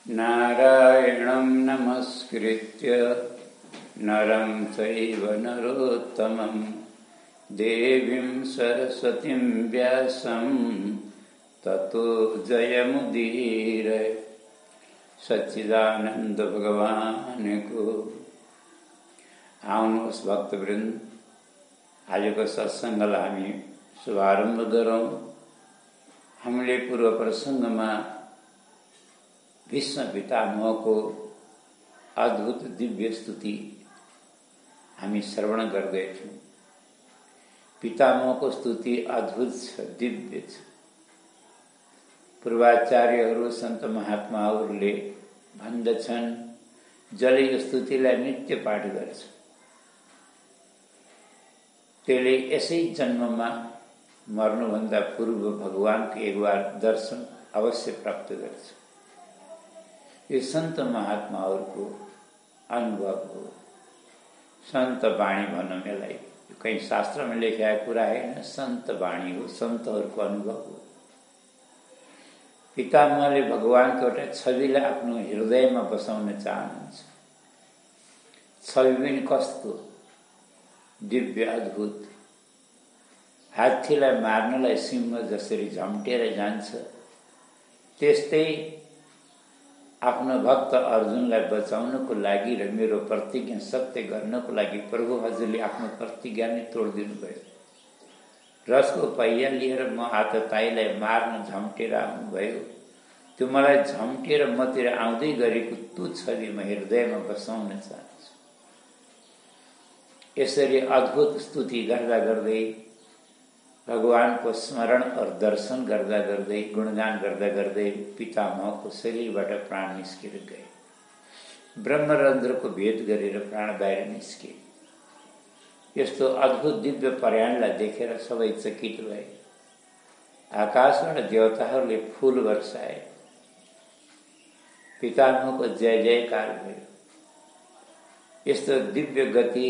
नारायणं नमस्कृत्य नरं चैव नरोत्तमं देवीं सरस्वतीं व्यासं ततो जयमुदीरये। सच्चिदानंद भगवान को आउनुहोस् भक्तवृन्द, आजको सत्सङ्गलाई हामी शुभारम्भ गरौँ। हामीले पूर्व प्रसङ्गमा भीष्म पितामहको अद्भुत दिव्य स्तुति हामी श्रवण गर्दैछौँ। पितामहको स्तुति अद्भुत छ, दिव्य छ। पूर्वाचार्यहरू सन्त महात्माहरूले भन्दछन्, जसले यो स्तुतिलाई नित्य पाठ गर्छ त्यसले यसै जन्ममा मर्नुभन्दा पूर्व भगवानको एक बार दर्शन अवश्य प्राप्त गर्छ। यो सन्त महात्माहरूको अनुभव हो। सन्त वाणी भन्न मेलाई कहीं शास्त्रमा लेखेको कुरा हैन, सन्त वाणी हो, सन्तहरूको अनुभव हो। पितामहले भगवानको एउटा छविलाई आफ्नो हृदयमा बसाउन चाहनुहुन्छ। छवि पनि कस्तो दिव्य अद्भुत। हात्तीलाई मार्नलाई सिंह जसरी झम्टेर जान्छ, त्यस्तै आफ्नो भक्त अर्जुनलाई बचाउनको लागि र मेरो प्रतिज्ञा सत्य गर्नको लागि प्रभु हजुरले आफ्नो प्रतिज्ञा नै तोडिदिनु भयो। रसको पहिया लिएर म आतताईलाई मार्न झम्टेर आउनुभयो। त्यो मलाई झम्टेर मतिर आउँदै गरेको त्यो छवि म हृदयमा बसाउन चाहन्छु। यसरी अद्भुत स्तुति गर्दा गर्दै, भगवानको स्मरण और दर्शन गर्दा गर्दै, गुणगान गर्दा गर्दै पितामहको शरीरबाट प्राण निस्केर गए। ब्रह्मरन्ध्रको भेद गरेर प्राण बाहिर निस्के। यस्तो अद्भुत दिव्य पर्याणलाई देखेर सबै चकित भए। आकाशबाट देवताहरूले फूल वर्षाए। पितामहको जय जयकार भयो। यस्तो दिव्य गति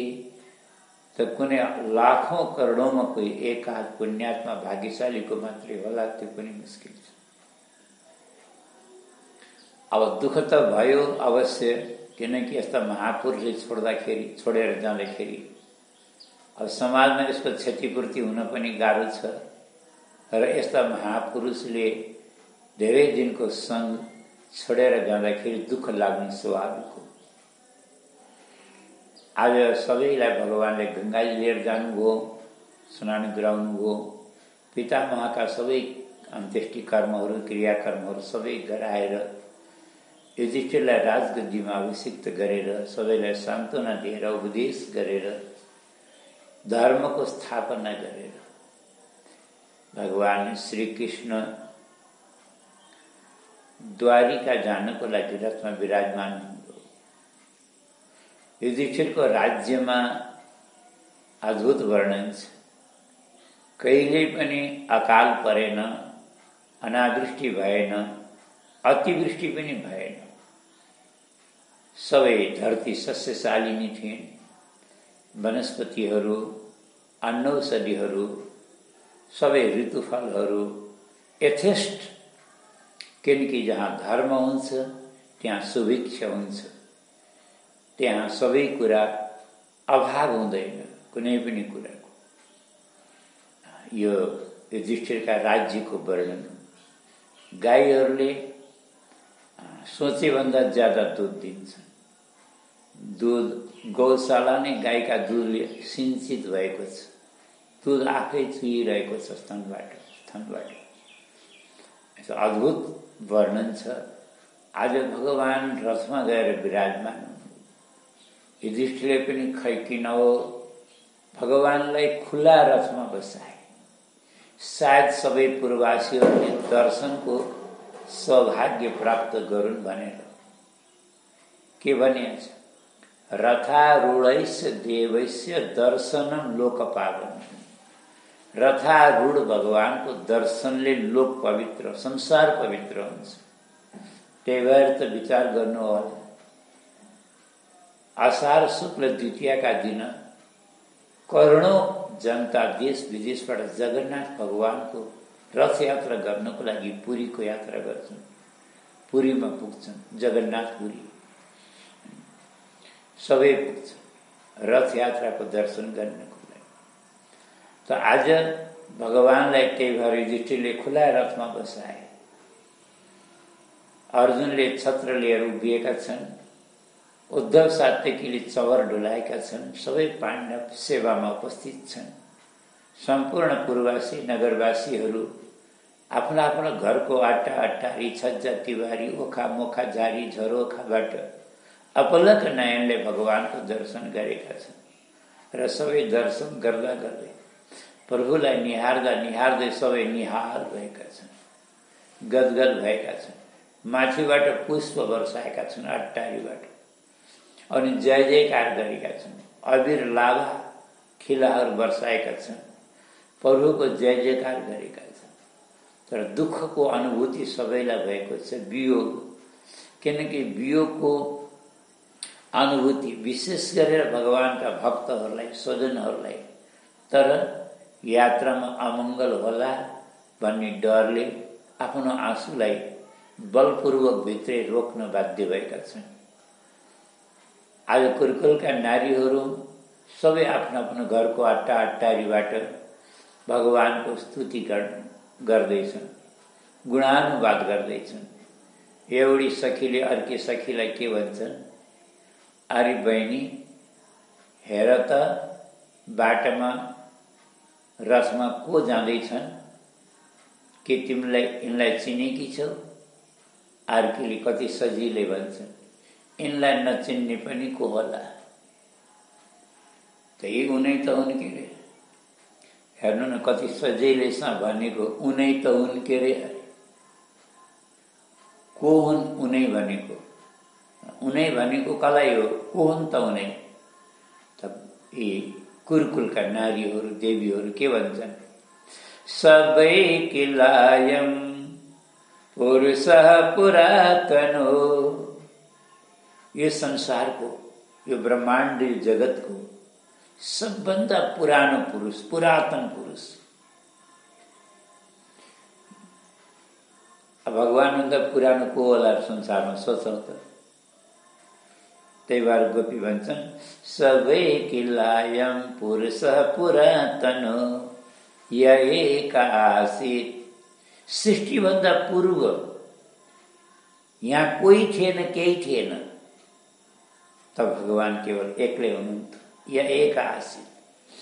त कुनै लाखौं करोडौंमा कोही एकाध पुण्यात्मा भाग्यशालीको मात्रै होला, त्यो पनि मुस्किल छ। अब दुःख त भयो अवश्य, किनकि यस्ता महापुरुषले छोडेर जाँदाखेरि अब समाजमा यसको क्षतिपूर्ति हुन पनि गाह्रो छ। र यस्ता महापुरुषले धेरै दिनको सङ्ग छोडेर जाँदाखेरि दुःख लाग्नु स्वाभाविक हो। आज सबैलाई भगवानले गङ्गाजी लिएर जानुभयो, स्नान गराउनुभयो। पितामहका सबै अन्त्येष्टि कर्महरू, क्रियाकर्महरू सबै गराएर युधिष्ठिरलाई राजगद्दीमा अभिषिक्त गरेर, सबैलाई सान्त्वना दिएर, उपदेश गरेर, धर्मको स्थापना गरेर भगवान श्रीकृष्ण द्वारिका जानको लागि रथमा विराजमान हुनुभयो। युधिष्ठिरको राज्यमा अद्भुत वर्णन छ। कहिल्यै पनि अकाल परेन, अनावृष्टि भएन, अतिवृष्टि पनि भएन। सबै धरती सस्यशालिनी थिइन्। वनस्पतिहरू, अन्नौषधिहरू, सबै ऋतुफलहरू यथेष्ट। किनकि जहाँ धर्म हुन्छ त्यहाँ सुभिक्षा हुन्छ, त्यहाँ सबै कुरा अभाव हुँदैन कुनै पनि कुराको। यो युधिष्ठिरका राज्यको वर्णन हो। गाईहरूले सोचेभन्दा ज्यादा दुध दिन्छन्। दुध गौशाला नै गाईका दुधले सिंचित भएको छ। दुध आफै चुहिरहेको छ स्तनबाट। अद्भुत वर्णन छ। आज भगवान रथमा गएर विराजमान। युधिष्ठिरले पनि खै किन हो भगवानलाई खुला रथमा बसाए। सायद सबै पूर्ववासीहरूले दर्शनको सौभाग्य प्राप्त गरून् भनेर। के भनिन्छ? रथारूढैस्य देवैस्य दर्शनम लोकपावनम्। रथारूढ भगवानको दर्शनले लोक पवित्र, संसार पवित्र हुन्छ। त्यही भएर त विचार गर्नु होला, आषाढ शुक्ल द्वितीयका दिन करोडौं जनता देश विदेशबाट जगन्नाथ भगवानको रथ यात्रा गर्नको लागि पुरीको यात्रा गर्छन्। पुरीमा पुग्छन्, जगन्नाथपुरी सबै पुग्छन् रथ यात्राको दर्शन गर्नको लागि। त आज भगवानलाई त्यही भएर युधिष्ठिरले खुला रथमा बसाए। अर्जुनले छत्र लिएर उभिएका छन्, उद्धव सात्यकीले चवर डुलाएका छन्, सबै पाण्डव सेवामा उपस्थित छन्। सम्पूर्ण पूर्ववासी नगरवासीहरू आफ्ना आफ्ना घरको आटा अट्टारी छज्जा तिवारी ओखा मोखा झारी झरोखाबाट अपलक नयनले भगवानको दर्शन गरेका छन् र सबै दर्शन गर्दा गर्दै प्रभुलाई निहार्दा निहार्दै सबै निहाल भएका छन्, गदगद भएका छन्। माथिबाट पुष्प वर्षाएका छन् अट्टारीबाट, अनि जय जयकार गरेका छन्। अबिर लाभा खिलाहरू वर्षाएका छन्, प्रभुको जय जयकार गरेका छन्। तर दुःखको अनुभूति सबैलाई भएको छ, वियोग। किनकि वियोगको अनुभूति विशेष गरेर भगवानका भक्तहरूलाई स्वजनहरूलाई, तर यात्रामा अमङ्गल होला भन्ने डरले आफ्नो आँसुलाई बलपूर्वक भित्रै रोक्न बाध्य भएका छन्। आज कुरुकुलका नारीहरू सबै आफ्नो आफ्नो घरको आट्टा अट्टारीबाट भगवानको स्तुति गर्दैछन्, गुणानुवाद गर्दैछन्। एउटी सखीले अर्की सखीलाई के भन्छन्, अरे बहिनी हेर त बाटोमा रथमा को जाँदैछन्, के तिमीलाई यिनलाई चिनेकी छौ? अर्कीले कति सजिलै भन्छन्, यिनलाई नचिन्ने पनि को होला, त्यही उनै त हुन् के रे। हेर्नु न कति सजिलैसँग भनेको, उनै त हुन् के रे। को हुन् उनै भनेको? उनै भनेको कसलाई हो? को हुन् त उनै? त यी कुरुकुलका नारीहरू देवीहरू के भन्छन्, सबै किलायम पुरुष पुरातनो। यो संसारको, यो ब्रह्माण्ड जगतको सबभन्दा पुरानो पुरुष, पुरातन पुरुष। भगवानभन्दा पुरानो को होला संसारमा, सोचौँ त। त्यही भएर गोपी भन्छन्, सबै किलायम पुरुष पुरातनो य एक आसीत्। सृष्टिभन्दा पूर्व यहाँ कोही थिएन, केही थिएन, तब भगवान केवल एक्लै हुनुहुन्थ्यो। या एक आसीत्,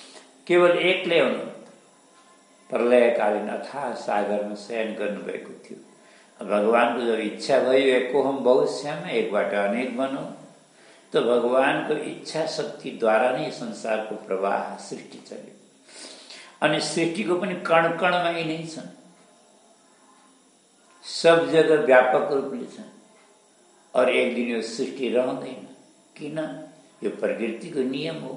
केवल एक्लै हुनुहुन्थ्यो। प्रलयकालीन अथाह सागरमा शयन गर्नुभएको थियो। भगवानको जब इच्छा भयो एकोहम बहुश्याम, एकबाट अनेक बनौँ, तो भगवानको इच्छा शक्तिद्वारा नै संसारको प्रवाह सृष्टि चल्यो। अनि सृष्टिको पनि कण कणमा यिनै छन्, सब जगह व्यापक रूपले छन्। और एक दिन यो सृष्टि रहँदैन। किन? यो प्रकृतिको नियम हो।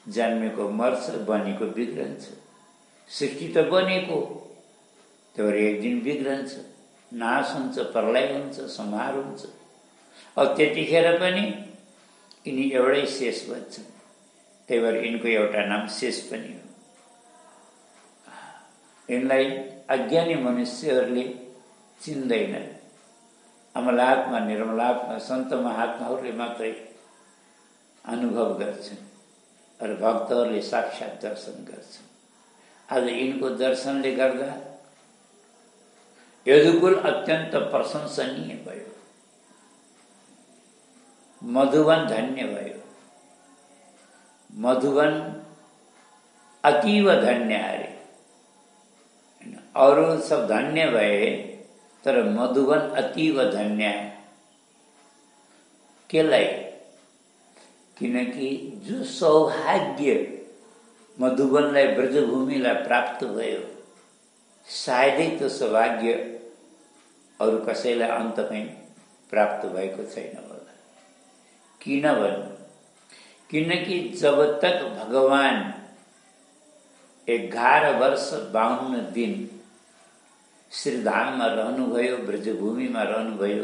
जन्मेको मर्छ, बनेको बिग्रन्छ। सृष्टि त बनेको, तर एक दिन बिग्रन्छ, नाश हुन्छ, प्रलय हुन्छ, संहार हुन्छ। और त्यतिखेर पनि यिनी एउटै शेष बन्छन्। त्यही भएर यिनको एउटा नाम शेष पनि हो। यिनलाई अज्ञानी मनुष्यहरूले चिन्दैनन्। अमलात्मा, निर्मलात्मा, सन्त महात्माहरूले मात्रै अनुभव गर्छन् र भक्तहरूले साक्षात् दर्शन गर्छन्। आज यिनको दर्शनले गर्दा यदुकुल अत्यन्त प्रशंसनीय भयो, मधुवन धन्य भयो। मधुवन अतीव धन्य अरे, अरू सब धन्य भए, तर मधुवन अतीव धन्य। केलाई? किनकि जो सौभाग्य मधुवनलाई ब्रजभूमिलाई प्राप्त भयो, सायदै त्यो सौभाग्य अरू कसैलाई अन्त कहीँ प्राप्त भएको छैन होला। किन भन्नु? किनकि जब तक भगवान 11 वर्ष 52 दिन श्रीधाममा रहनुभयो, ब्रजभूमिमा रहनुभयो,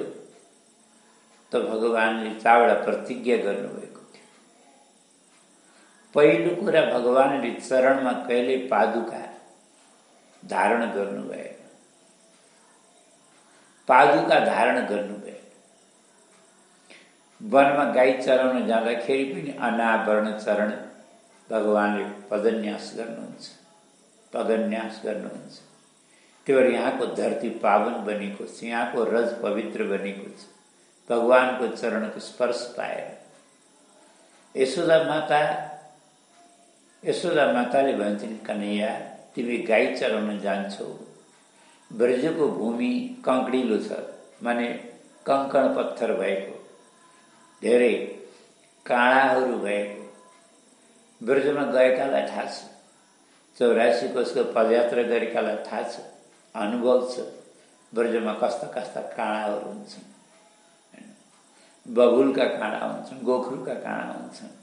त भगवानले चावडा प्रतिज्ञा गर्नुभएको थियो। पहिलो कुरा, भगवानले चरणमा कहिले पादुका धारण गर्नुभयो। पादुका धारण गर्नुभयो। वनमा गाई चराउन जाँदाखेरि पनि अनावरण चरण भगवानले पदन्यास गर्नुहुन्छ। त्यो भएर यहाँको धरती पावन बनेको छ, यहाँको रज पवित्र बनेको छ भगवानको चरणको स्पर्श पाएर। यशोदा माताले भन्छन्, कन्हैया तिमी गाई चराउन जान्छौ, ब्रजको भूमि कङ्क्रिलो छ, माने कङ्कण पत्थर भएको, धेरै काँडाहरू भएको। ब्रजमा गएकालाई थाहा छ, 84 कोसको पदयात्रा गरेकालाई थाहा छ, अनुभव छ ब्रजमा कस्ता कस्ता काँडाहरू हुन्छन्। बबुलका काँडा हुन्छन्, गोखरुका काँडा हुन्छन्।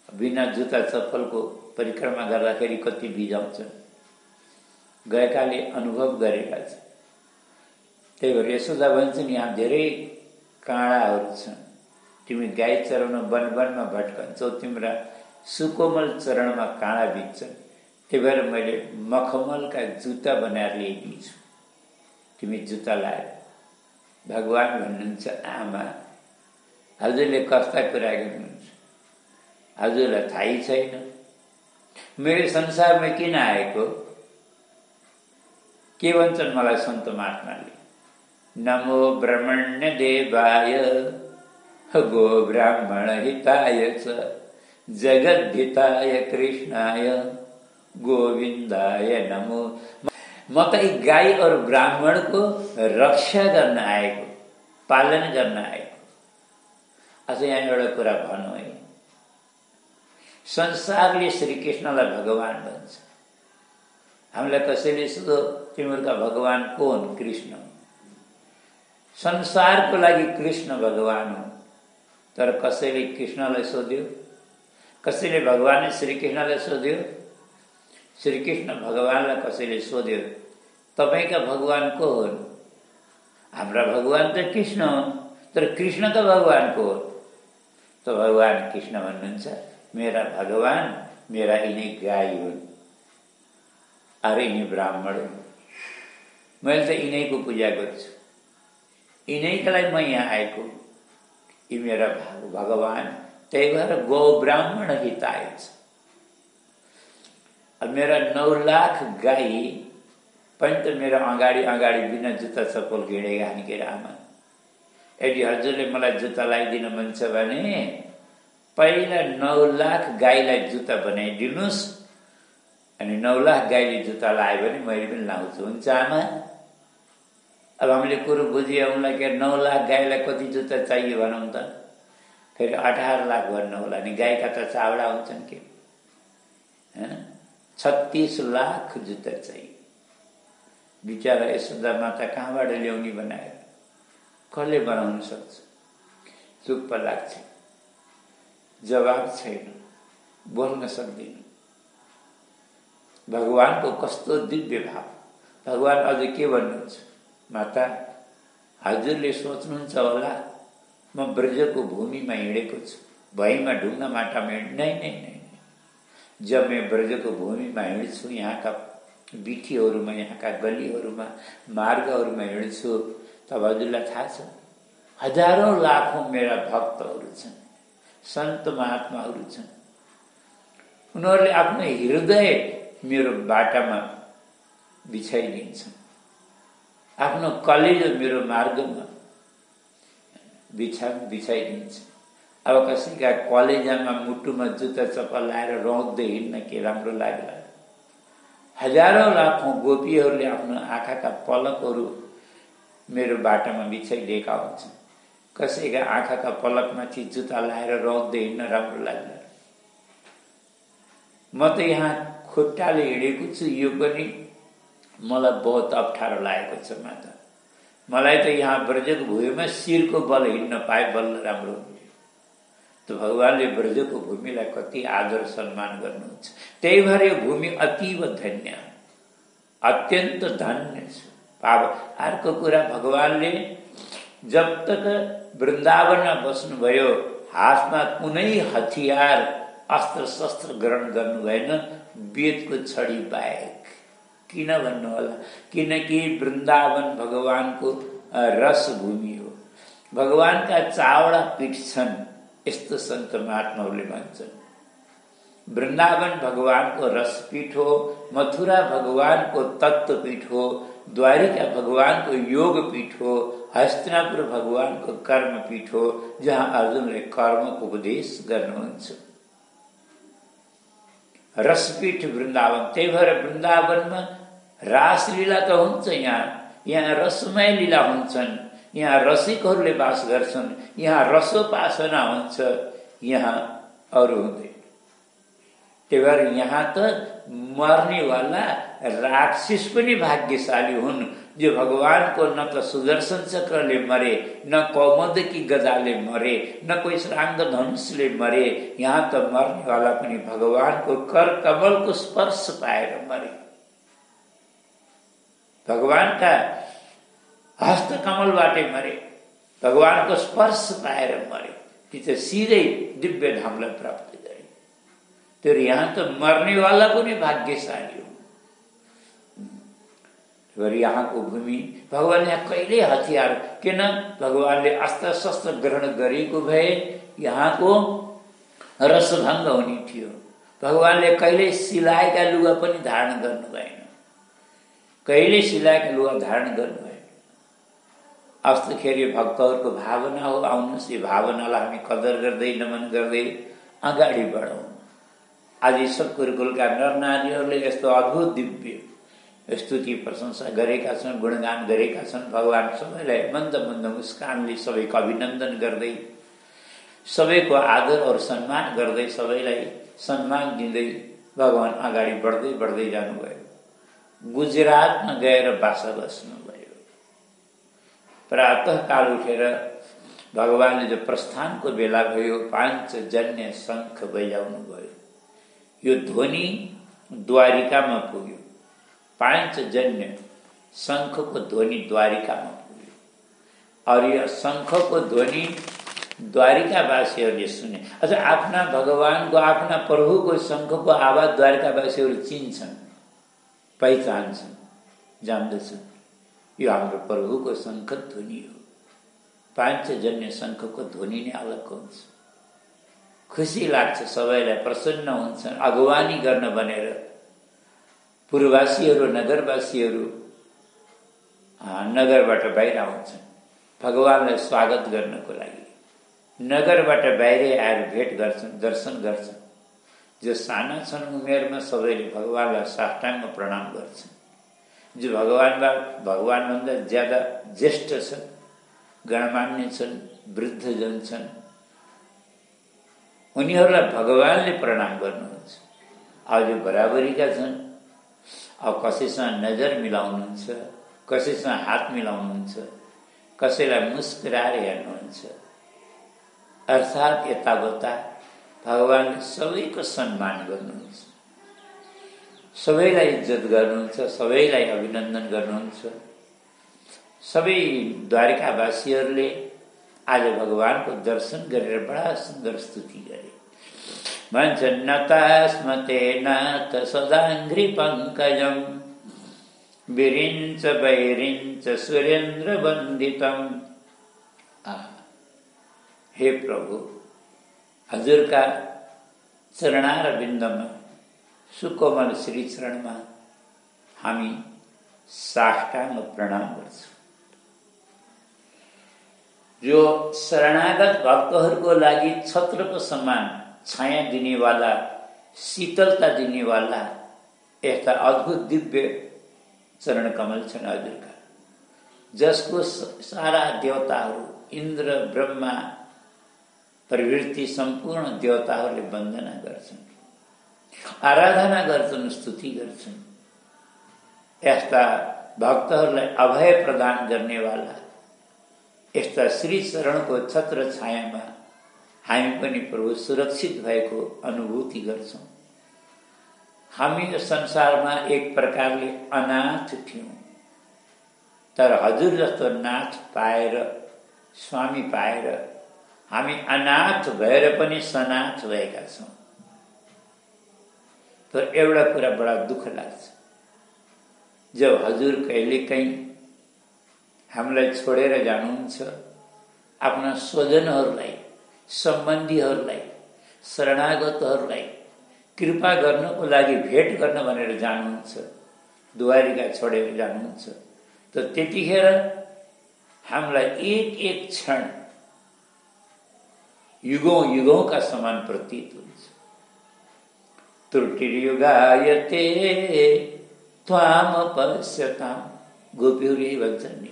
बिना जुत्ता चप्पलको परिक्रमा गर्दाखेरि कति बिजाउँछन्, गएकाले अनुभव गरेका छन्। त्यही भएर यशोदा भन्छन्, यहाँ धेरै काँडाहरू छन्, तिमी गाई चराउन वनमा भट्कन्छौ, तिम्रा सुकोमल चरणमा काँडा बित्छन्। त्यही भएर मैले मखमलका जुत्ता बनाएर ल्याइदिएको छु, तिमी जुत्ता लाएर। भगवान भन्नुहुन्छ, आमा हजुरले कस्ता कुरा गर्नुहुन्छ, हजुरलाई थाहै छैन मेरो संसारमा किन आएको। के भन्छन् मलाई सन्त महात्माले, नमो ब्रह्मण्य देवाय गो ब्राह्मण हिताय च जगद्धिताय कृष्णाय गोविन्दाय नमो। म त यी गाई और ब्राह्मणको रक्षा गर्न आएको, पालन गर्न आएको। अझ यहाँ एउटा कुरा भनौँ है, संसारले श्रीकृष्णलाई भगवान भन्छ। हामीलाई कसैले सोध्यो तिमीहरूका भगवान को हुन्? कृष्ण। संसारको लागि कृष्ण भगवान हुन्। तर कसैले कृष्णलाई सोध्यो, कसैले भगवान श्रीकृष्णलाई सोध्यो, श्रीकृष्ण भगवानलाई कसैले सोध्यो तपाईका भगवान को हुन्? हाम्रा भगवान त कृष्ण हुन्, तर कृष्णका भगवान को हुन्? तो भगवान कृष्ण भन्नुहुन्छ, मेरा भगवान मेरा यिनै गाई हुन्, अरे यिनै ब्राह्मण हुन्। मैले त यिनैको पूजा गर्छु, यिनैका लागि म यहाँ आएको, यी मेरा भगवान। त्यही भएर गौ ब्राह्मण हिताय छ। अब मेरा 9 लाख गाई पनि त मेरो अगाडि बिना जुत्ता चप्पल हिँडेका नि के आमा। यदि हजुरले मलाई जुत्ता लगाइदिन मन छ भने पहिला 9 लाख गाईलाई जुत्ता बनाइदिनुहोस्, अनि 9 लाख गाईले जुत्ता लायो भने मैले पनि लाउँछु। हुन्छ आमा? अब हामीले कुरो बुझिआउँला कि 9 लाख गाईलाई कति जुत्ता चाहियो भनौँ त, फेरि 18 लाख भन्नु होला नि। गाईका त चावडा हुन्छन् के, 36 लाख जुत्ता चाहियो। बिचारा यशोदा माता कहाँबाट ल्याउने बनाएर, कसले बनाउन सक्छ? चुप्प लाग्छ, जवाब छैन, बोल्न सक्दैन। भगवानको कस्तो दिव्य भाव। भगवान अझ के भन्नुहुन्छ, माता हजुरले सोच्नुहुन्छ होला म ब्रजको भूमिमा हिँडेको छु, भैमा ढुङ्गा माटामा नै। जब मैं ब्रजको भूमिमा हिँड्छु, यहाँका बिठीहरूमा, यहाँका गलीहरूमा, मार्गहरूमा हिँड्छु, तब हजुरलाई थाहा छ हजारौं लाखौं मेरा भक्तहरू छन्, सन्त महात्माहरू छन्। उनीहरूले आफ्नो हृदय मेरो बाटामा बिछाइदिन्छन्, आफ्नो कलेजो मेरो मार्गमा बिछाइदिन्छन्। अब कसैका कलेजामा मुटुमा जुत्ता चप्पल लाएर रौँदै हिँड्न के राम्रो लाग्ला? हजारौं लाखौं गोपीहरूले आफ्नो आँखाका पलकहरू मेरो बाटामा बिछाइदिएका हुन्छन्। कसैका आँखाका पलकमाथि जुत्ता लाएर रौँदै हिँड्न राम्रो लाग्ला? म त यहाँ खुट्टाले हिँडेको छु, यो पनि मलाई बहुत अप्ठ्यारो लागेको छ माता। मलाई त यहाँ ब्रजको भूमिमा शिरको बल हिँड्न पाए बल्ल राम्रो हुन्थ्यो। तो भगवानले ब्रजको भूमिलाई कति आदर सम्मान गर्नुहुन्छ। त्यही भएर यो भूमि अतीव धन्य, अत्यन्त धन्य छ। अब अर्को कुरा, भगवानले जब तक वृन्दावनमा बस्नुभयो हातमा कुनै हतियार अस्त्र शस्त्र ग्रहण गर्नु भएन, वेदको छडी बाहेक। किन भन्नु होला? किनकि वृन्दावन भगवानको रस भूमि हो। भगवानका चावडा पीठ छन् यस्तो सन्त महात्माहरूले भन्छन्। वृन्दावन भगवानको रसपीठ हो, मथुरा भगवानको तत्वपीठ हो, द्वारिका भगवानको योगपीठ हो, हस्तिनापुर भगवानको कर्मपीठ हो, जहाँ अर्जुनले कर्मको उपदेश गर्नुहुन्छ। रसपीठ वृन्दावन। त्यही भएर वृन्दावनमा रासलीला त हुन्छ, यहाँ रसमय लीला हुन्छन्, यहाँ रसिकहरूले बास गर्छन्, यहाँ रसोपासना हुन्छ, यहाँ अरू हुँदैन। त्यही भएर यहाँ त मर्नेवाला राक्षस पनि भाग्यशाली हुन्, जो भगवानको न त सुदर्शन चक्रले मरे, न कौमुदकी गदाले मरे, न कोही श्राङ्ग धनुषले मरे। यहाँ त मर्नेवाला पनि भगवानको कर कमलको स्पर्श पाएर मरे, भगवानका हस्त कमलबाटै मरे, भगवानको स्पर्श पाएर मरे। ती त सिधै दिव्य धामलाई प्राप्त गरे। तर यहाँ त मर्नेवाला पनि भाग्यशाली हो। र यहाँको भूमि भगवान यहाँ कहिल्यै हतियार, किन भगवानले अस्त्र शस्त्र ग्रहण गरेको भए यहाँको रसभङ्ग हुने थियो। भगवानले कहिल्यै सिलाएका लुगा पनि धारण गर्नु भएन, कहिल्यै सिलाएका लुगा धारण गर्नु भएन। अस्तखेरि भक्तहरूको भावना हो, आउनुहोस् यो भावनालाई हामी कदर गर्दै नमन गर्दै अगाडि बढौँ। आज सब गुरुकुलका नरनारीहरूले यस्तो अद्भुत दिव्य स्तुति प्रशंसा गरेका छन्, गुणगान गरेका छन्। भगवान सबैलाई मन्द मन्द मुस्कानले सबैको अभिनन्दन गर्दै, सबैको आदर और सम्मान गर्दै, सबैलाई सम्मान दिँदै भगवान अगाडि बढ्दै बढ्दै जानुभयो। गुजरातमा गएर बासा बस्नुभयो। प्रातःकाल उठेर भगवानले जो प्रस्थानको बेला भयो, पाञ्चजन्य शङ्ख बजाउनु भयो। यो ध्वनि द्वारिकामा पुग्यो। पाञ्चजन्य शङ्खको ध्वनि द्वारिकामा पुग्यो। और यो शङ्खको ध्वनि द्वारिकावासीहरूले सुने। अझ आफ्ना भगवानको, आफ्ना प्रभुको शङ्खको आवाज द्वारिकावासीहरू चिन्छन्, पहिचान्छन्, जान्दछन्। यो हाम्रो प्रभुको शङ्ख ध्वनि हो। पाञ्चजन्य शङ्खको ध्वनि नै अलग हुन्छ। खुसी लाग्छ, सबैलाई प्रसन्न हुन्छन्। अगवानी गर्न भनेर पूर्ववासीहरू, नगरवासीहरू नगरबाट बाहिर आउँछन् भगवानलाई स्वागत गर्नको लागि। नगरबाट बाहिर आएर भेट गर्छन्, दर्शन गर्छन्। जो साना छन् उमेरमा सबैले भगवानलाई साष्टाङ्ग प्रणाम गर्छन्। जो भगवानभन्दा ज्यादा ज्येष्ठ छन्, गणमान्य छन्, वृद्धजन छन्, उनीहरूलाई भगवानले प्रणाम गर्नुहुन्छ। अब जो बराबरीका छन्, अब कसैसँग नजर मिलाउनुहुन्छ, कसैसँग हात मिलाउनुहुन्छ, कसैलाई मुस्कुराएर हेर्नुहुन्छ। अर्थात् यतावता भगवानले सबैको सम्मान गर्नुहुन्छ, सबैलाई इज्जत गर्नुहुन्छ, सबैलाई अभिनन्दन गर्नुहुन्छ। सबै द्वारिकावासीहरूले आज भगवानको दर्शन गरेर बडा सुन्दर स्तुति गरे। भन्छन् नतास्मते नाथ सदाङ्घ्रि पङ्कजं विरिञ्च वैरिञ्च सुरेन्द्र वन्दितम्। हे प्रभु, हजुरका चरणार बिन्दमा, सुकोमल श्री चरणमा हामी साष्टाङ्ग प्रणाम गर्छौँ। जो शरणागत भक्तहरूको लागि छत्रको समान छाया दिनेवाला, शीतलता दिनेवाला यस्ता अद्भुत दिव्य चरण कमल छन् हजुरका, जसको सारा देवताहरू, इन्द्र ब्रह्मा प्रवृत्ति सम्पूर्ण देवताहरूले वन्दना गर्छन्, आराधना गर्छन्, स्तुति गर्छन्। यस्ता भक्तहरूलाई अभय प्रदान गर्नेवाला यस्ता श्री चरणको छत्र छायामा हामी पनि प्रभु सुरक्षित भएको अनुभूति गर्छौँ। हामी यो संसारमा एक प्रकारले अनाथ थियौँ, तर हजुर जस्तो नाथ पाएर, स्वामी पाएर हामी अनाथ भएर पनि सनाथ भएका छौँ। तर एउटा कुरा बडा दुःख लाग्छ, जब हजुर कहिलेकाहीँ हामीलाई छोडेर जानुहुन्छ, आफ्ना स्वजनहरूलाई, सम्बन्धीहरूलाई, शरणागतहरूलाई कृपा गर्नको लागि भेट गर्न भनेर जानुहुन्छ, द्वारिका छोडेर जानुहुन्छ। त त्यतिखेर हामीलाई एक एक क्षण युगौं युगौंका समान प्रतीत हुन्छ। त्रुटिर्युगायते त्वाम पश्यताम, गोपीहरू यही भन्छन् नि,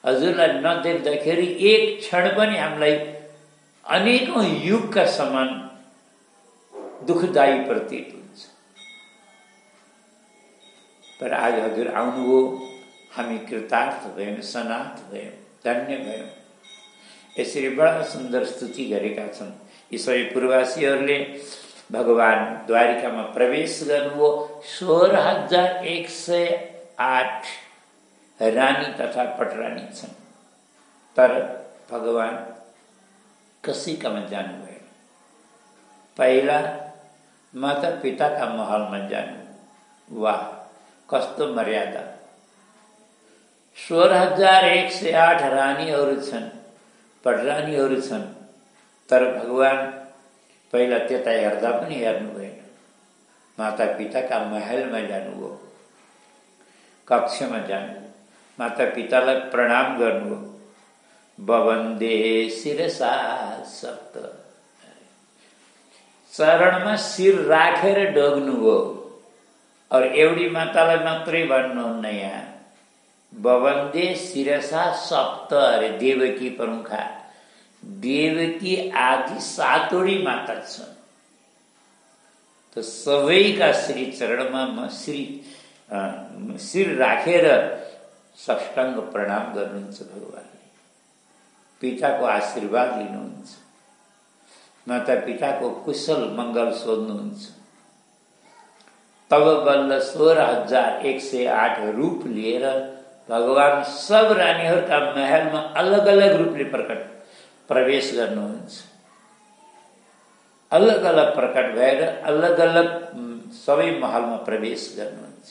हजुरलाई नदेख्दाखेरि एक क्षण पनि हामीलाई अनेकौं युगका समान दुखदायी प्रतीत हुन्छ। पर आज हजुर आउनुभयो, हामी कृतार्थ भयौं, सनाथ भयौं, धन्य भयौं। यसरी बडा सुन्दर स्तुति गरेका छन् यी सबै पूर्ववासीहरूले। भगवान द्वारिकामा प्रवेश गर्नुभयो। 16,108 रानी तथा पटरानी छन्, तर भगवान कसैकामा जानुभयो। पहिला माता पिताका महलमा जानु। वाह, कस्तो मर्यादा! 16,108 रानीहरू छन्, पटरानीहरू छन्, तर भगवान पहिला त्यता हेर्दा पनि हेर्नु भएन। माता पिताका महलमा जानुभयो, कक्षमा जानुभयो, माता पितालाई प्रणाम गर्नुभयो। बवन्दे शिरसा सप्त, चरणमा शिर राखेर डोग्नुभयो। और एउटी मातालाई मात्रै भन्नुहुन्न यहाँ, बवन्दे शिरसा सप्त, अरे देवकी प्रमुखा, देवकी आदि 7 माता छन्। त सबैका श्री चरणमा म शिर राखेर साष्टाङ्ग प्रणाम गर्नुहुन्छ भगवानले। पिताको आशीर्वाद लिनुहुन्छ, माता पिताको कुशल मङ्गल सोध्नुहुन्छ। तब बल्ल 16,108 रूप लिएर भगवान सब रानीहरूका महलमा अलग अलग रूपले प्रवेश गर्नुहुन्छ। अलग अलग प्रकट भएर अलग अलग सबै महलमा प्रवेश गर्नुहुन्छ।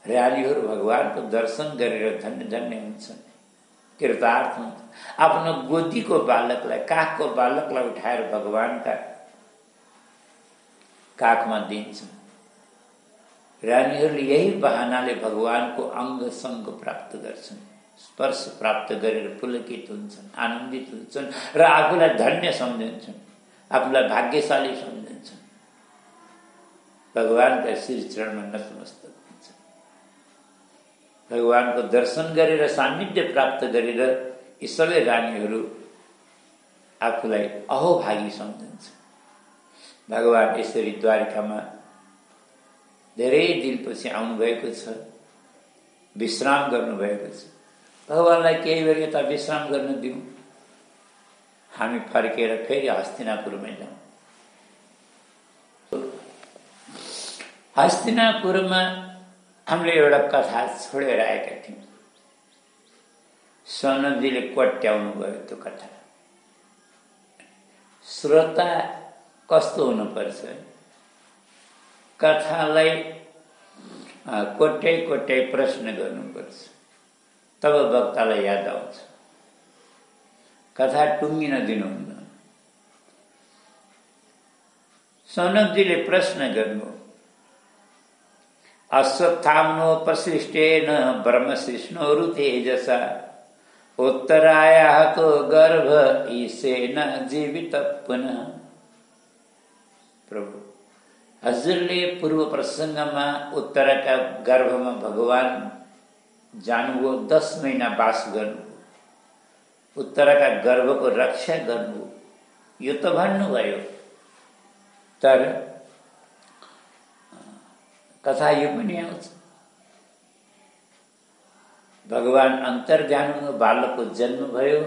रानीहरू भगवानको दर्शन गरेर धन्य धन्य हुन्छन्, कृतार्थ हुन्छन्। आफ्नो गोदीको बालकलाई, काखको बालकलाई उठाएर भगवानका काखमा दिन्छन्। रानीहरूले यही बहानाले भगवानको अङ्ग सङ्ग प्राप्त गर्छन्, स्पर्श प्राप्त गरेर पुलकित हुन्छन्, आनन्दित हुन्छन् र आफूलाई धन्य सम्झन्छन्, आफूलाई भाग्यशाली सम्झन्छन्। भगवानका श्री चरणमा नतमस्तक हुन्छन्। भगवानको दर्शन गरेर, सान्निध्य प्राप्त गरेर यी सबै रानीहरू आफूलाई अहोभागी सम्झन्छन्। भगवान यसरी द्वारिकामा धेरै दिनपछि आउनुभएको छ, विश्राम गर्नुभएको छ। भगवानलाई केही बेर यता विश्राम गर्न दिउँ, हामी फर्केर फेरि हस्तिनापुरमै जाउँ। हस्तिनापुरमा हामीले एउटा कथा छोडेर आएका थियौँ। सनकजीले कोट्याउनु भयो त्यो कथा। श्रोता कस्तो हुनुपर्छ? कथालाई कोट्याइ कोट्याइ प्रश्न गर्नुपर्छ, तब वक्तालाई याद आउँछ। कथा टुङ्गिन दिनुहुन्न। सनकजीले प्रश्न गर्नु, अश्वत्थाम्नोपसृष्टेन ब्रह्मशिष्णोरु तेजसा उत्तरायातो गर्भ ईशेन जीवित पुनः। प्रभु, हजुरले पूर्व प्रसङ्गमा उत्तरका गर्भमा भगवान जानुभयो, 10 महिना वास गर्नुभयो, उत्तरका गर्भको रक्षा गर्नुभयो, यो त भन्नुभयो। तर कथा यो पनि आउँछ, भगवान अन्तर्ध्यानमा बालकको जन्म भयो,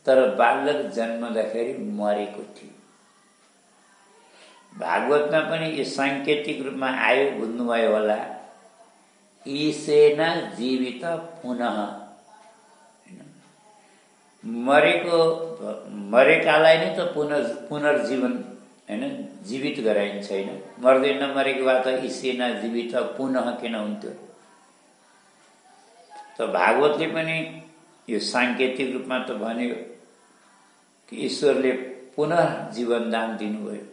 तर बालक जन्मदाखेरि मरेको थियो। भागवतमा पनि यो साङ्केतिक रूपमा आयो, बुझ्नुभयो होला। ईशेन जीवित पुनः, मरेकालाई नै त पुनर्जीवन हैन, जीवित गराइन्छ हैन। मर्दै नमरेको भए त ईशेन जीवित पुनः किन हुन्थ्यो? त भागवतले पनि यो सांकेतिक रूपमा त भन्यो कि ईश्वरले पुनः जीवन दान दिनुभयो।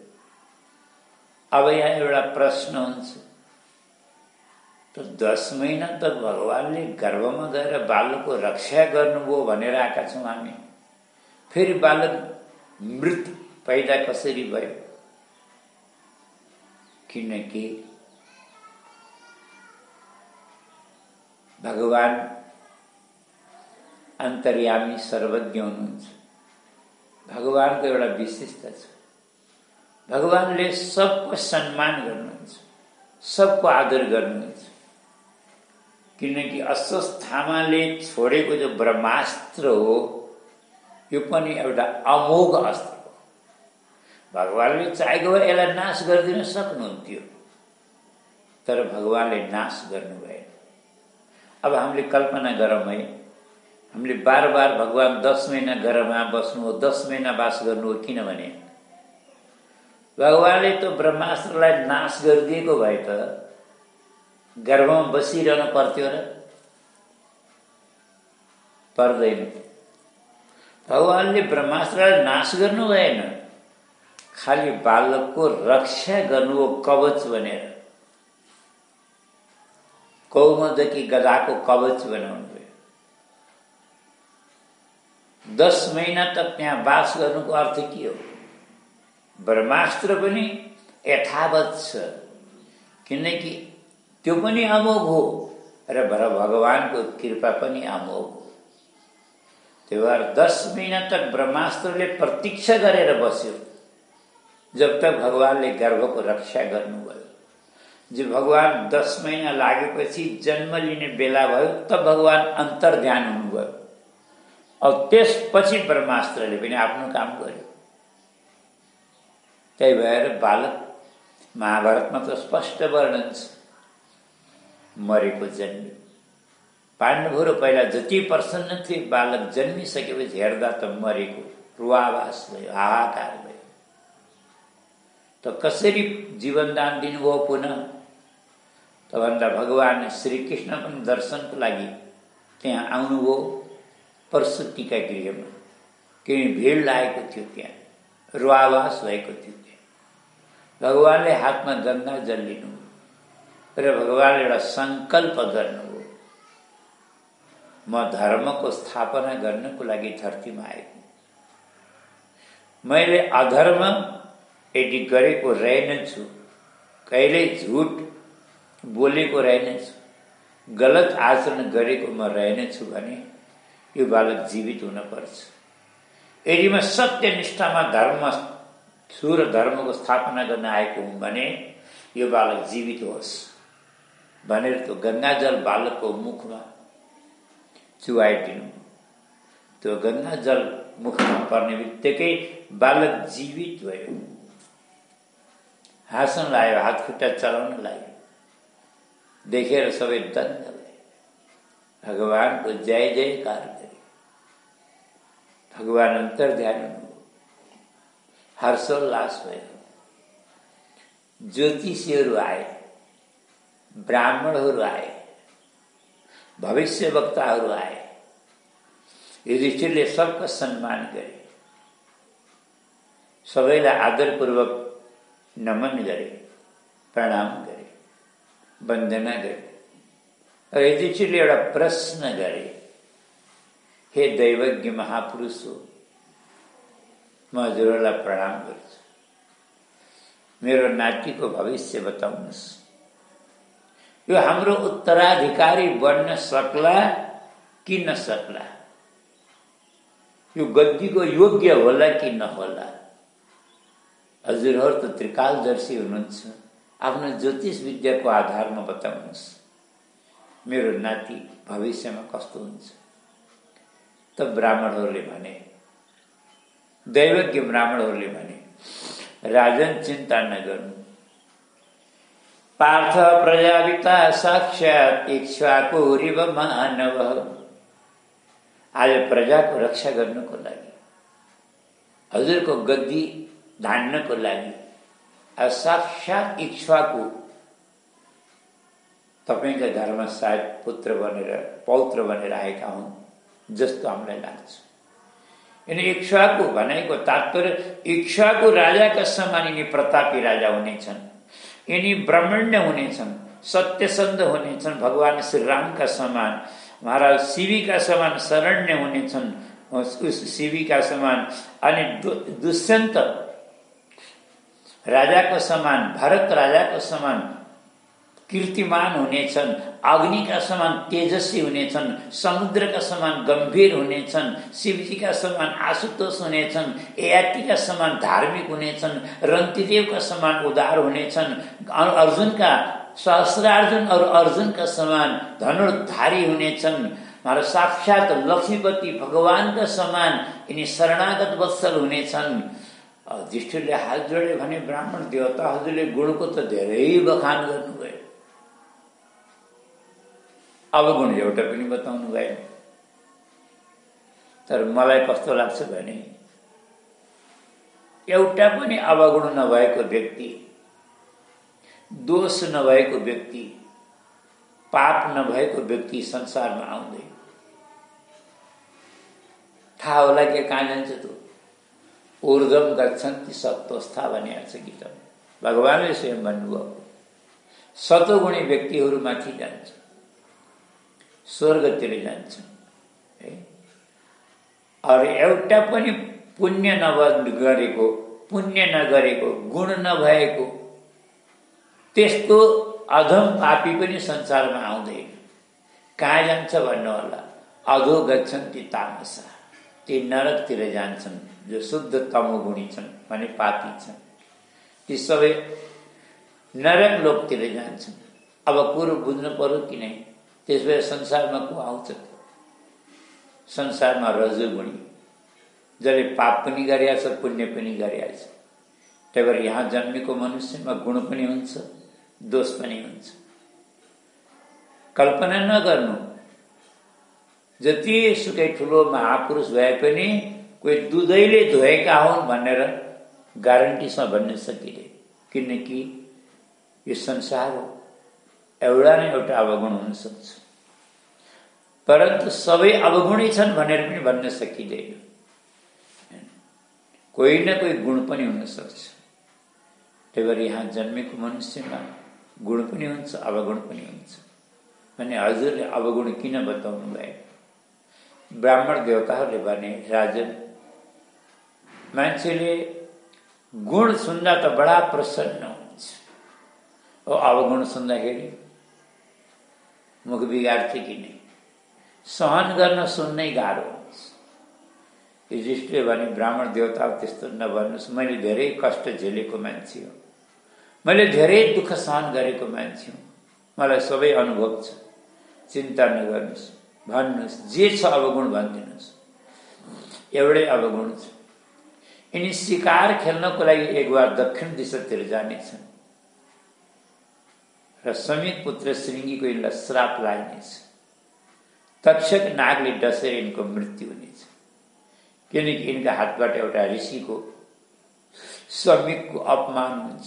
अब यहाँ एउटा प्रश्न हुन्छ, त 10 महिना त भगवानले गर्भमा गएर बालकको रक्षा गर्नुभयो भनेर आएका छौँ हामी, फेरि बालक मृत पैदा कसरी भयो? किनकि भगवान अन्तर्यामी सर्वज्ञ हुनुहुन्छ। भगवानको एउटा विशेषता छ, भगवानले सबको सम्मान गर्नुहुन्छ, सबको आदर गर्नुहुन्छ। किनकि अश्वत्थामाले छोडेको जो ब्रह्मास्त्र हो यो पनि एउटा अमोघ अस्त्र हो। भगवानले चाहेको भए यसलाई नाश गरिदिन सक्नुहुन्थ्यो, तर भगवानले नाश गर्नु भएन। अब हामीले कल्पना गरौँ है, हामीले बार बार भगवान 10 महिना गर्भमा बस्नु हो, 10 महिना वास गर्नु हो, किनभने भगवानले त ब्रह्मास्त्रलाई नाश गरिदिएको भए त गर्भमा बसिरहन पर्थ्यो र? पर्दैन। भगवानले ब्रह्मास्त्रलाई नाश गर्नु भएन, खाली बालकको रक्षा गर्नु हो कवच बनेर, कौमोदकी गदाको कवच बनाउनु भयो। 10 महिना तक त्यहाँ वास गर्नुको अर्थ के हो? ब्रह्मास्त्र पनि यथावत छ, किनकि त्यो पनि अमोघ हो र भगवानको कृपा पनि अमोघ हो। त्यही भएर 10 महिना तक ब्रह्मास्त्रले प्रतीक्षा गरेर बस्यो, जब तक भगवानले गर्भको रक्षा गर्नुभयो। जब भगवान 10 महिना लागेपछि जन्म लिने बेला भयो, तब भगवान अन्तर्ध्यान हुनुभयो। अब त्यसपछि ब्रह्मास्त्रले पनि आफ्नो काम गर्यो। त्यही भएर बालक महाभारतमा त स्पष्ट वर्णन छ, मरेको जन्मी। पाण्डवहरू पहिला जति प्रसन्न थिए, बालक जन्मिसकेपछि हेर्दा त मरेको रुवावास भयो, हाहाकार भयो। त कसरी जीवनदान दिनुभयो पुनः? त भन्दा भगवान श्रीकृष्ण पनि दर्शनको लागि त्यहाँ आउनुभयो प्रसुतिका गृहमा, किन भिड लागेको थियो, त्यहाँ रुवावास भएको थियो। भगवानले हातमा गंगा जल लिनुभयो र भगवानले एउटा संकल्प गर्नुभयो, म धर्मको स्थापना गर्नको लागि धरतीमा आएको, मैले अधर्म यदि गरेको रहेनछु, कहिल्यै झुट बोलेको रहेनछु, गलत आचरण गरेको म रहेनछु भने यो बालक जीवित हुन पर्छ। यदि म सत्यनिष्ठामा धर्म छु र धर्मको स्थापना गर्न आएको हुँ भने यो बालक जीवित होस् भनेर त्यो गंगाजल बालकको मुखमा चुहाइदिनु। त्यो गंगाजल मुखमा पर्ने बित्तिकै बालक जीवित भयो, हाँस्न लाग्यो, हात खुट्टा चलाउन लाग्यो। देखेर सबै दङ्ग भए, भगवानको जय जयकार गरे। भगवान अन्तर्ध्यान हुनुभयो, हर्षोल्लास भयो। ज्योतिषीहरू आए, ब्राह्मणहरू आए, भविष्यवक्ताहरू आए। युधिष्ठिरले सबको सम्मान गरे, सबैलाई आदरपूर्वक नमन गरे, प्रणाम गरे, वन्दना गरे। र युधिष्ठिरले एउटा प्रश्न गरे, हे दैवज्ञ महापुरुष हो, म हजुरलाई प्रणाम गर्छु, मेरो नातिको भविष्य बताउनुहोस्। यो हाम्रो उत्तराधिकारी बन्न सक्ला कि नसक्ला, यो गद्दीको योग्य होला कि नहोला? हजुरहरू त त्रिकालदर्शी हुनुहुन्छ, आफ्नो ज्योतिष विद्याको आधारमा बताउनुहोस्, मेरो नाति भविष्यमा कस्तो हुन्छ? त ब्राह्मणहरूले भने, दैवज्ञ ब्राह्मणहरूले भने, राजन चिन्ता नगर्नु, पार्थ प्रजापिता साक्षात् इक्ष्वाकुरिव मानव। आज प्रजाको रक्षा गर्नको लागि, हजुरको गद्दी धान्नको लागि साक्षात् इक्ष्वाकु तपाईका घरमा सायद पुत्र बनेर पौत्र बनेर आएका हुन् जस्तो हामीलाई लाग्छ। यिनी इक्ष्वाकु भनेको तात्पर्य इक्ष्वाकु राजाका समान यिनी प्रतापी राजा हुनेछन्, यिनी ब्राह्मण्य हुनेछन्, सत्यसन्ध हुनेछन्, भगवान श्री रामका समान, महाराज शिवीका समान शरण्य हुनेछन्, शिवीका समान, अनि दुष्यन्त राजाको समान, भरत राजाको समान कीर्तिमान हुनेछन्, अग्निका समान तेजस्वी हुनेछन्, समुद्रका समान गम्भीर हुनेछन्, शिवजीका समान आशुतोष हुनेछन्, ययातिका समान धार्मिक हुनेछन्, रन्तिदेवका समान उदार हुनेछन्, अर्जुनका सहस्रार्जुन और अर्जुनका समान धनुर्धारी हुनेछन्, महाराज साक्षात लक्ष्मीपति भगवानका समान यिनी शरणागत वत्सल हुनेछन्। युधिष्ठिरले हात जोडे भने ब्राह्मण देवताहरूले गुणको त धेरै बखान गर्नुभयो, अवगुण एउटा पनि बताउनु भएन। तर मलाई कस्तो लाग्छ भने एउटा पनि अवगुण नभएको व्यक्ति, दोष नभएको व्यक्ति, पाप नभएको व्यक्ति संसारमा आउँदैन। थाहा होला के कहाँ जान्छ त? ऊर्ध्वम गच्छन्ति सत्वस्था भनेको छ गीतामा। भगवानले स्वयं भन्नुभयो सतोगुणी व्यक्तिहरू माथि जान्छ, स्वर्गतिर जान्छ है। और एउटा पनि पुण्य नगरेको, पुण्य नगरेको, गुण नभएको त्यस्तो अधम पापी पनि संसारमा आउँदैन। कहाँ जान्छ भन्नु होला? अधो गच्छन्ति तामसा, ती नरकतिर जान्छन् जो शुद्ध तमोगुणी छन् भने पापी छन्, ती सबै नरक लोकतिर जान्छन्। अब कुरो बुझ्नु पर्यो कि नै? त्यसबेला संसारमा को आउँछ? संसारमा रजोगुणी, जसले पाप पनि गरेको छ, पुण्य पनि गरेको छ। त्यही भएर यहाँ जन्मेको मनुष्यमा गुण पनि हुन्छ, दोष पनि हुन्छ। कल्पना नगर्नु, जति सुकै ठुलो महापुरुष भए पनि कोही दुधैले धोएका हुन् भनेर ग्यारेन्टीसँग भन्न सकिँदैन, किनकि यो संसार हो, एउटा न एउटा अवगुण हुन सक्छ। परन्तु सबै अवगुणी छन् भनेर पनि भन्न सकिँदैन, कोही न कोही गुण पनि हुन सक्छ। त्यही भएर यहाँ जन्मेको मनुष्यमा गुण पनि हुन्छ, अवगुण पनि हुन्छ। भने हजुरले अवगुण किन बताउनु भयो? ब्राह्मण देवताहरूले भने राजन, मान्छेले गुण सुन्दा त बडा प्रसन्न हुन्छ, अवगुण सुन्दाखेरि मुख बिगार्छ कि नै? सहन गर्न सुन्नै गाह्रो हुन्छ। युधिष्ठिरले भने ब्राह्मण देवता त्यस्तो नभन्नुहोस्, मैले धेरै कष्ट झेलेको मान्छे हो, मैले धेरै दुःख सहन गरेको मान्छे हुँ, मलाई सबै अनुभव छ, चिन्ता नगर्नुहोस्, भन्नुहोस् जे छ अवगुण भनिदिनुहोस्। एउटै अवगुण छ, यिनी शिकार खेल्नको लागि एक बार दक्षिण दिशातिर जानेछन् र समीक पुत्र श्रृंगीको यिनलाई श्राप लाग्नेछ। तक्षक नागले डसेर यिनको मृत्यु हुनेछ, किनकि यिनका हातबाट एउटा ऋषिको समीकको अपमान हुन्छ।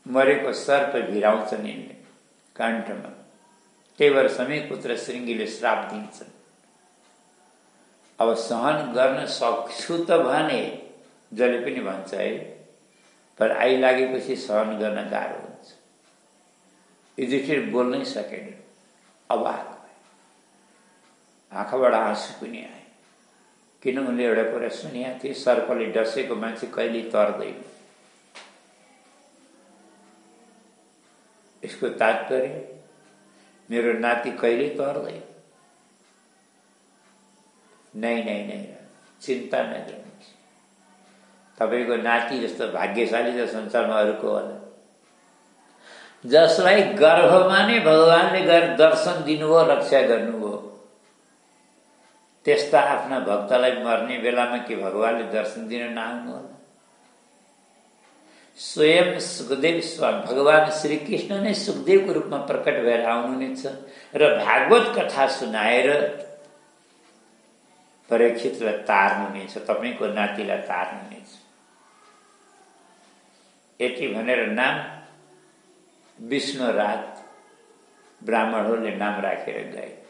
मरेको सर्प भिराउँछन् यिनले काण्ठमा, त्यही भएर समीक पुत्र श्रृंगीले श्राप दिन्छन्। अब सहन गर्न सक्छु त भने जसले पनि भन्छ है, पर आइलागेपछि सहन गर्न गाह्रो हुन्छ। युधिष्ठिर बोल्नै सकेन, अवाक भयो, आँखाबाट आँसु पनि आए। किन? उनले एउटा कुरा सुनेका थिए, सर्पले डसेको मान्छे कहिले तर्दैन। यसको तात्पर्य मेरो नाति कहिले तर्दैन। नै नै नै, चिन्ता नगर्नुहोस्, तपाईको नाति जस्तो भाग्यशाली त संसारमा अरूको होला, जसलाई गर्भमा नै भगवानले गएर दर्शन दिनुभयो, रक्षा गर्नुभयो। त्यस्ता आफ्ना भक्तलाई मर्ने बेलामा के भगवानले दर्शन दिन नआउनु होला? स्वयं सुखदेव स्वामी भगवान श्री कृष्ण नै सुखदेवको रूपमा प्रकट भएर आउनुहुनेछ र भागवत कथा सुनाएर परीक्षितलाई तार्नुहुनेछ, तपाईको नातिलाई तार्नुहुनेछ। यति भनेर नाम विष्णु रात ब्राह्मणहरूले नाम राखेर गए।